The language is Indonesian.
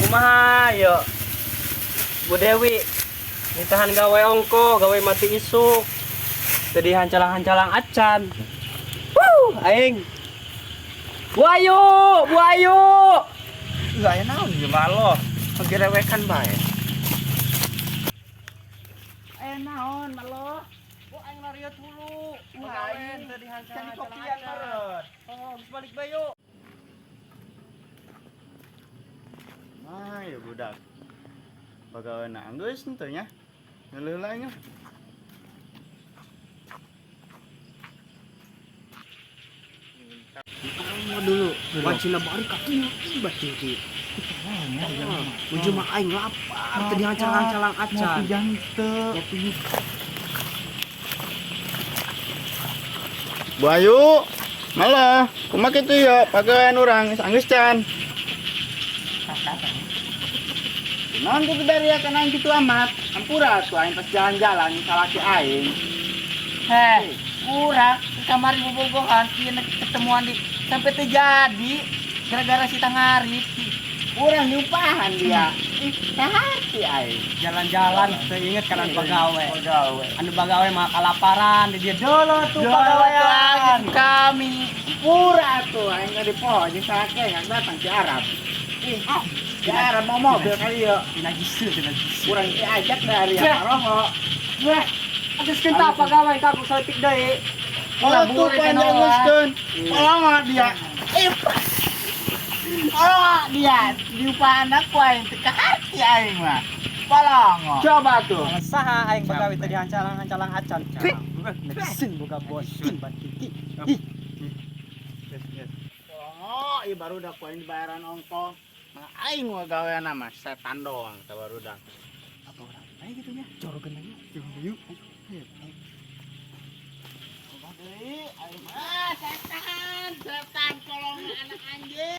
Kumaha yo. Bu Dewi. Ditahan gawe ongko, gawe mati isuk. Tadi hancalang-hancalang acan. Aing. Buayu, buayu. Enggak ya naon ya malo. Ngerewekan bae. Naon malo. Bu aing lariat dulu. Wah, ini tadi kan hancalang-hancalang kopian acan. meureun. Oh, geus balik bae yuk. Ah, ya budak. Pagawean geus henteu nya. Ngeuleuh nya. Mau dulu. Wancina bari katunya ibat tinggi. Ujung mah aing lapar tadi hancalang-hancalang acan. Ngopi janteu. Bu Ayu, malah, kumaha kitu ya pagawean urang geus can. Naon kitu dari ya kana kitu amat. Ampura tuh aing pas jalan-jalan salaki aing. Heh, urang kamari bobogohan ieu ketemuan di sampai terjadi gara-gara si Tangarip. Urang nyupahan dia. Ih, hati aing. Jalan-jalan teringet kan anu pagawe. Pagawe. Anu pagawe mah kalaparan di dia dulu tuh Jualan pagawean. kami pura tuh aing di poho jeung salaki yang datang si Arab. Ih, si Arab mau mobil kali ya. Dinajiseu. Urang diajak dari Aroho. Weh, geus keunta pagawe kaku seutik deui. Kalau tuh panjanguskeun. Kalau dia. Kalau dia diupah anak ku aing teu kahati aing mah. Palongo. Coba tuh. Saha aing pagawe tadi hancalang-hancalang acan. Ngesin boga bos timban titi. Palongo, ieu barudak ku aing dibayaran ongko. Nah, aing mah gawean mah setan doang teh barudak. Apa orang bae gitu nya? Corogeun aja. Yuk. Aing mah setan kolong anak anjing.